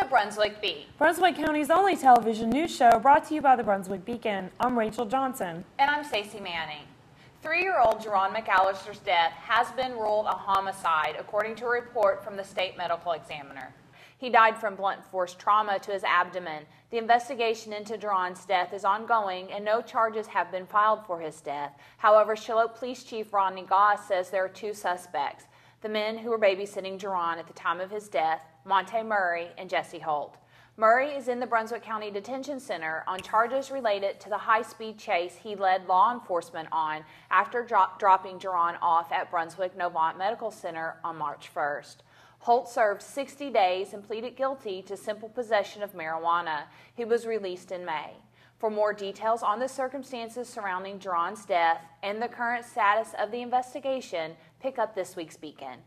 Brunswick Beat. Brunswick County's only television news show brought to you by the Brunswick Beacon. I'm Rachel Johnson. And I'm Stacey Manning. 3-year-old Jerron McAllister's death has been ruled a homicide, according to a report from the state medical examiner. He died from blunt force trauma to his abdomen. The investigation into Jerron's death is ongoing, and no charges have been filed for his death. However, Charlotte Police Chief Rodney Goss says there are 2 suspects, the men who were babysitting Jerron at the time of his death, Monte Murray and Jesse Holt. Murray is in the Brunswick County Detention Center on charges related to the high-speed chase he led law enforcement on after dropping Jerron off at Brunswick Novant Medical Center on March 1st. Holt served 60 days and pleaded guilty to simple possession of marijuana. He was released in May. For more details on the circumstances surrounding Jerron's death and the current status of the investigation, pick up this week's Beacon.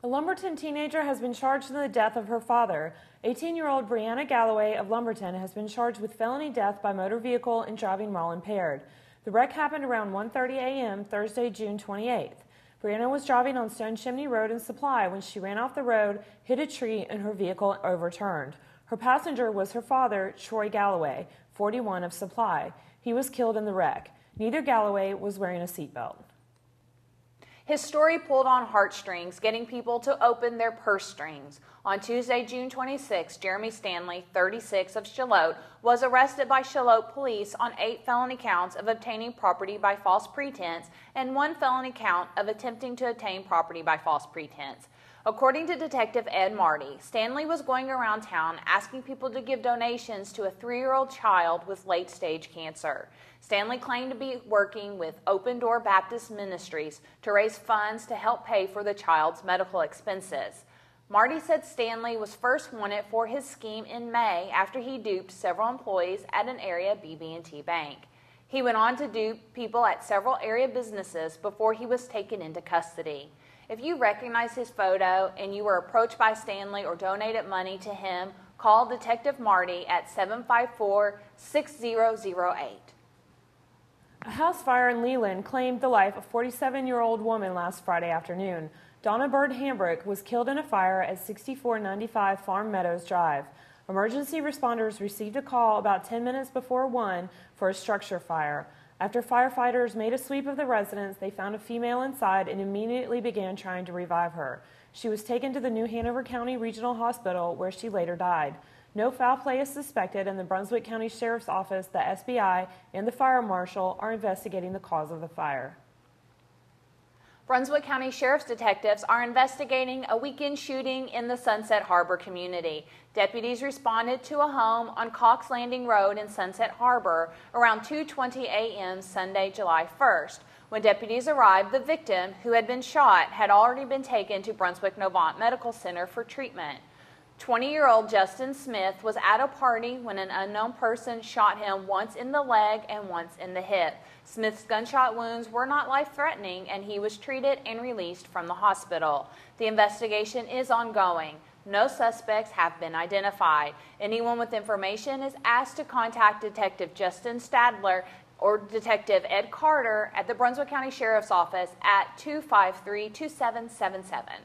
A Lumberton teenager has been charged in the death of her father. 18-year-old Brianna Galloway of Lumberton has been charged with felony death by motor vehicle and driving while impaired. The wreck happened around 1:30 a.m. Thursday, June 28th. Brianna was driving on Stone Chimney Road in Supply when she ran off the road, hit a tree, and her vehicle overturned. Her passenger was her father, Troy Galloway, 41, of Supply. He was killed in the wreck. Neither Galloway was wearing a seatbelt. His story pulled on heartstrings, getting people to open their purse strings. On Tuesday, June 26, Jeremy Stanley, 36, of Charlotte, was arrested by Charlotte police on 8 felony counts of obtaining property by false pretense and 1 felony count of attempting to obtain property by false pretense. According to Detective Ed Marty, Stanley was going around town asking people to give donations to a 3-year-old child with late-stage cancer. Stanley claimed to be working with Open Door Baptist Ministries to raise funds to help pay for the child's medical expenses. Marty said Stanley was first wanted for his scheme in May after he duped several employees at an area BB&T bank. He went on to dupe people at several area businesses before he was taken into custody. If you recognize his photo and you were approached by Stanley or donated money to him, call Detective Marty at 754-6008. A house fire in Leland claimed the life of a 47-year-old woman last Friday afternoon. Donna Bird Hambrook was killed in a fire at 6495 Farm Meadows Drive. Emergency responders received a call about 10 minutes before 1 for a structure fire. After firefighters made a sweep of the residence, they found a female inside and immediately began trying to revive her. She was taken to the New Hanover County Regional Hospital, where she later died. No foul play is suspected, and the Brunswick County Sheriff's Office, the SBI, and the Fire Marshal are investigating the cause of the fire. Brunswick County Sheriff's detectives are investigating a weekend shooting in the Sunset Harbor community. Deputies responded to a home on Cox Landing Road in Sunset Harbor around 2:20 a.m. Sunday, July 1st. When deputies arrived, the victim, who had been shot, had already been taken to Brunswick Novant Medical Center for treatment. 20-year-old Justin Smith was at a party when an unknown person shot him once in the leg and once in the hip. Smith's gunshot wounds were not life-threatening, and he was treated and released from the hospital. The investigation is ongoing. No suspects have been identified. Anyone with information is asked to contact Detective Justin Stadler or Detective Ed Carter at the Brunswick County Sheriff's Office at 253-2777.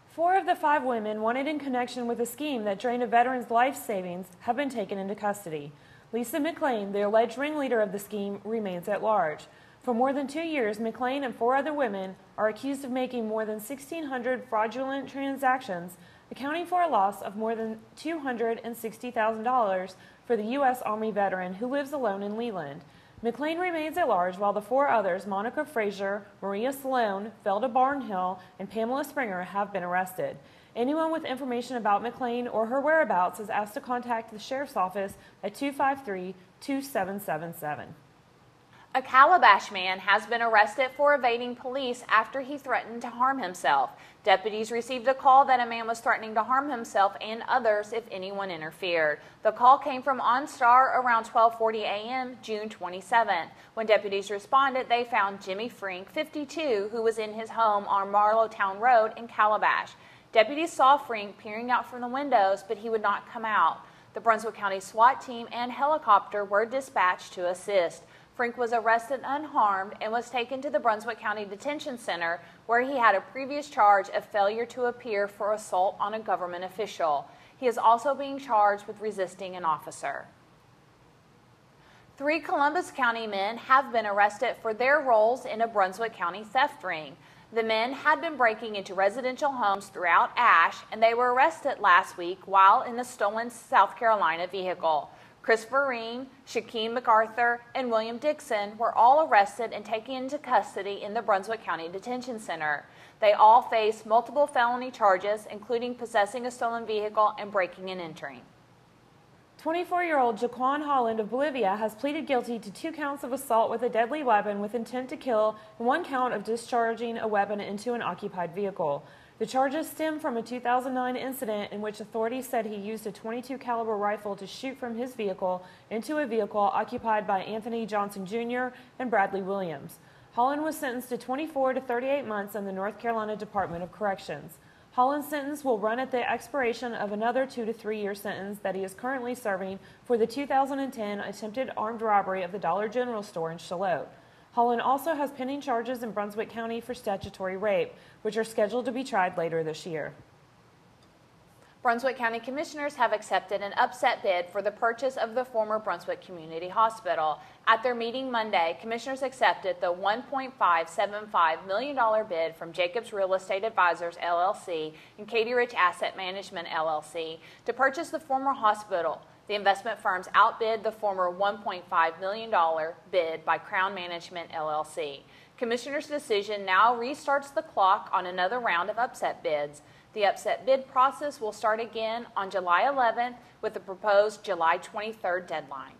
4 of the 5 women wanted in connection with a scheme that drained a veteran's life savings have been taken into custody. Lisa McLean, the alleged ringleader of the scheme, remains at large. For more than 2 years, McLean and 4 other women are accused of making more than 1,600 fraudulent transactions, accounting for a loss of more than $260,000 for the U.S. Army veteran who lives alone in Leland. McLean remains at large, while the 4 others, Monica Frazier, Maria Sloan, Felda Barnhill, and Pamela Springer, have been arrested. Anyone with information about McLean or her whereabouts is asked to contact the Sheriff's Office at 253-2777. A Calabash man has been arrested for evading police after he threatened to harm himself. Deputies received a call that a man was threatening to harm himself and others if anyone interfered. The call came from OnStar around 12:40 a.m. June 27th. When deputies responded, they found Jimmy Frink, 52, who was in his home on Marlowtown Road in Calabash. Deputies saw Frink peering out from the windows, but he would not come out. The Brunswick County SWAT team and helicopter were dispatched to assist. Frink was arrested unharmed and was taken to the Brunswick County Detention Center, where he had a previous charge of failure to appear for assault on a government official. He is also being charged with resisting an officer. 3 Columbus County men have been arrested for their roles in a Brunswick County theft ring. The men had been breaking into residential homes throughout Ashe, and they were arrested last week while in a stolen South Carolina vehicle. Christopher Reen, Shaquem MacArthur, and William Dixon were all arrested and taken into custody in the Brunswick County Detention Center. They all face multiple felony charges, including possessing a stolen vehicle and breaking and entering. 24-year-old Jaquan Holland of Bolivia has pleaded guilty to 2 counts of assault with a deadly weapon with intent to kill and 1 count of discharging a weapon into an occupied vehicle. The charges stem from a 2009 incident in which authorities said he used a .22 caliber rifle to shoot from his vehicle into a vehicle occupied by Anthony Johnson Jr. and Bradley Williams. Holland was sentenced to 24 to 38 months in the North Carolina Department of Corrections. Holland's sentence will run at the expiration of another 2 to 3 year sentence that he is currently serving for the 2010 attempted armed robbery of the Dollar General store in Charlotte. Holland also has pending charges in Brunswick County for statutory rape, which are scheduled to be tried later this year. Brunswick County Commissioners have accepted an upset bid for the purchase of the former Brunswick Community Hospital. At their meeting Monday, Commissioners accepted the $1.575 million bid from Jacobs Real Estate Advisors, LLC, and Katie Rich Asset Management, LLC, to purchase the former hospital. The investment firms outbid the former $1.5 million bid by Crown Management, LLC. Commissioners' decision now restarts the clock on another round of upset bids. The upset bid process will start again on July 11th with the proposed July 23rd deadline.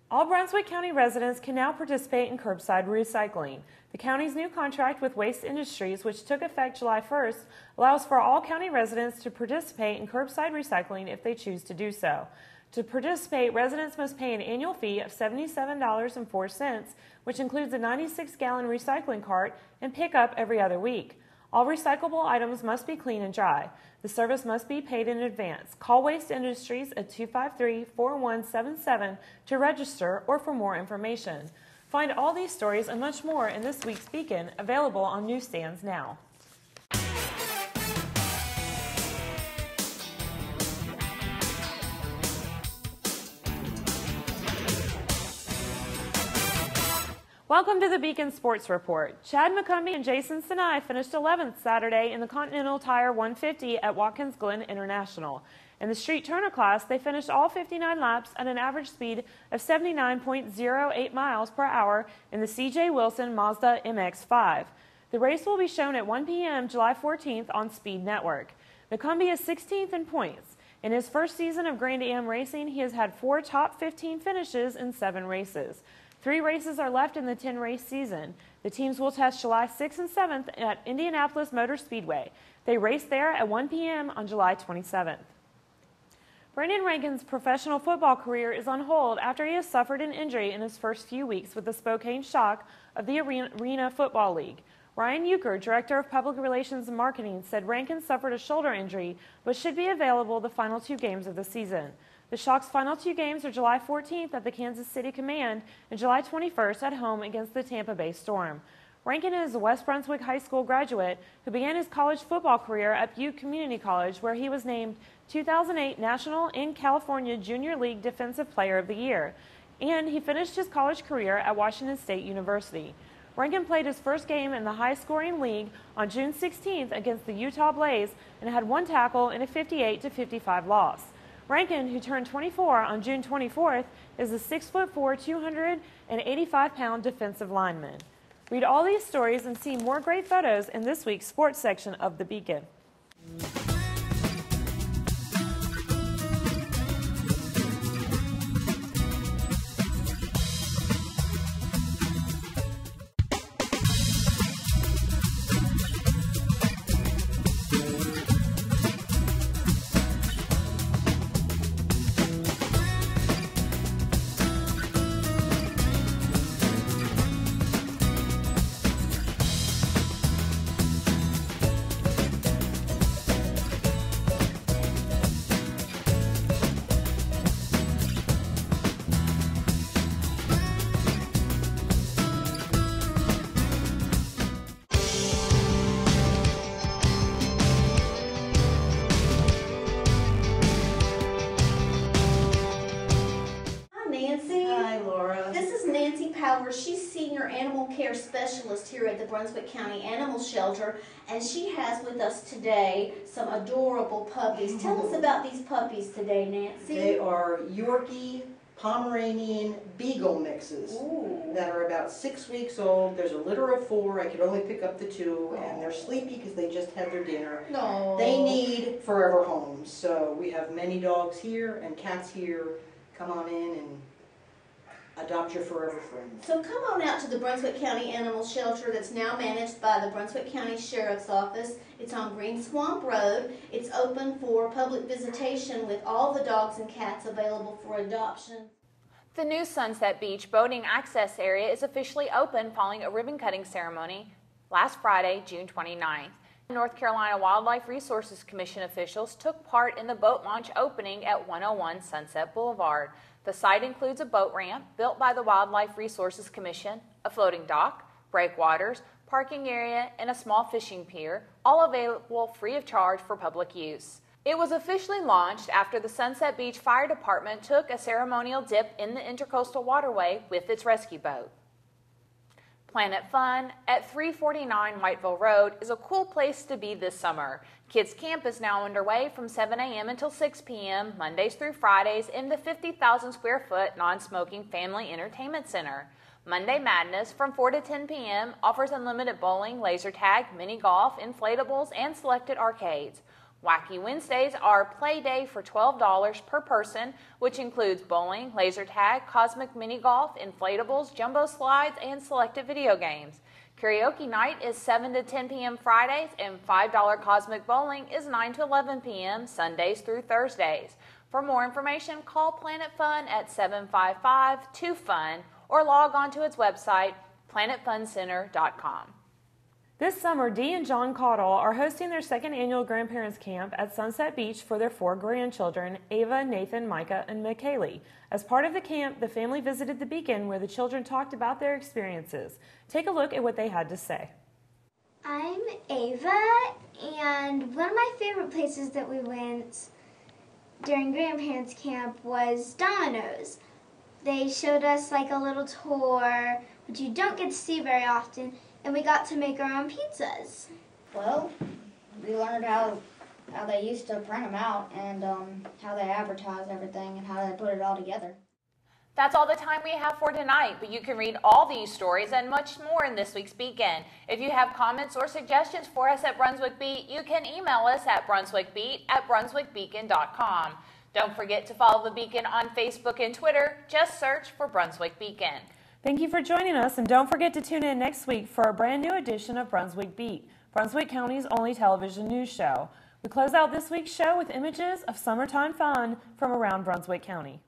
All Brunswick County residents can now participate in curbside recycling. The county's new contract with Waste Industries, which took effect July 1st, allows for all county residents to participate in curbside recycling if they choose to do so. To participate, residents must pay an annual fee of $77.04, which includes a 96-gallon recycling cart and pickup every other week. All recyclable items must be clean and dry. The service must be paid in advance. Call Waste Industries at 253-4177 to register or for more information. Find all these stories and much more in this week's Beacon, available on newsstands now. Welcome to the Beacon Sports Report. Chad McCumbee and Jason Sinai finished 11th Saturday in the Continental Tire 150 at Watkins Glen International. In the Street Turner class, they finished all 59 laps at an average speed of 79.08 miles per hour in the C.J. Wilson Mazda MX-5. The race will be shown at 1 p.m. July 14th on Speed Network. McCumbee is 16th in points. In his first season of Grand Am racing, he has had 4 top 15 finishes in 7 races. 3 races are left in the 10-race season. The teams will test July 6th and 7th at Indianapolis Motor Speedway. They race there at 1 p.m. on July 27th. Brandon Rankin's professional football career is on hold after he has suffered an injury in his first few weeks with the Spokane Shock of the Arena Football League. Ryan Euchre, Director of Public Relations and Marketing, said Rankin suffered a shoulder injury but should be available the final 2 games of the season. The Shock's final 2 games are July 14th at the Kansas City Command and July 21st at home against the Tampa Bay Storm. Rankin is a West Brunswick High School graduate who began his college football career at Butte Community College, where he was named 2008 National and California Junior League Defensive Player of the Year, and he finished his college career at Washington State University. Rankin played his first game in the high-scoring league on June 16th against the Utah Blaze and had 1 tackle in a 58-55 loss. Rankin, who turned 24 on June 24th, is a 6'4", 285-pound defensive lineman. Read all these stories and see more great photos in this week's sports section of The Beacon. Palmer. She's Senior Animal Care Specialist here at the Brunswick County Animal Shelter, and she has with us today some adorable puppies. Tell us about these puppies today, Nancy. They are Yorkie, Pomeranian, Beagle mixes. Ooh. That are about 6 weeks old. There's a litter of 4. I could only pick up the 2, and they're sleepy because they just had their dinner. No. They need forever homes, so we have many dogs here and cats here. Come on in and adopt your forever friends. So come on out to the Brunswick County Animal Shelter that's now managed by the Brunswick County Sheriff's Office. It's on Green Swamp Road. It's open for public visitation with all the dogs and cats available for adoption. The new Sunset Beach boating access area is officially open following a ribbon-cutting ceremony last Friday, June 29th. North Carolina Wildlife Resources Commission officials took part in the boat launch opening at 101 Sunset Boulevard. The site includes a boat ramp built by the Wildlife Resources Commission, a floating dock, breakwaters, parking area, and a small fishing pier, all available free of charge for public use. It was officially launched after the Sunset Beach Fire Department took a ceremonial dip in the Intercoastal Waterway with its rescue boat. Planet Fun at 349 Whiteville Road is a cool place to be this summer. Kids Camp is now underway from 7 a.m. until 6 p.m. Mondays through Fridays in the 50,000 square foot non-smoking family entertainment center. Monday Madness from 4 to 10 p.m. offers unlimited bowling, laser tag, mini golf, inflatables, and selected arcades. Wacky Wednesdays are play day for $12 per person, which includes bowling, laser tag, cosmic mini golf, inflatables, jumbo slides, and selected video games. Karaoke night is 7 to 10 p.m. Fridays, and $5 cosmic bowling is 9 to 11 p.m. Sundays through Thursdays. For more information, call Planet Fun at 755-2FUN or log on to its website, planetfuncenter.com. This summer, Dee and John Caudle are hosting their second annual Grandparents Camp at Sunset Beach for their 4 grandchildren, Ava, Nathan, Micah, and McKaylee. As part of the camp, the family visited the Beacon where the children talked about their experiences. Take a look at what they had to say. I'm Ava, and one of my favorite places that we went during Grandparents Camp was Domino's. They showed us like a little tour, which you don't get to see very often, and we got to make our own pizzas. Well, we learned how they used to print them out and how they advertise everything and how they put it all together. That's all the time we have for tonight, but you can read all these stories and much more in this week's Beacon. If you have comments or suggestions for us at Brunswick Beat, you can email us at brunswickbeat@brunswickbeacon.com. Don't forget to follow the Beacon on Facebook and Twitter. Just search for Brunswick Beacon. Thank you for joining us, and don't forget to tune in next week for a brand new edition of Brunswick Beat, Brunswick County's only television news show. We close out this week's show with images of summertime fun from around Brunswick County.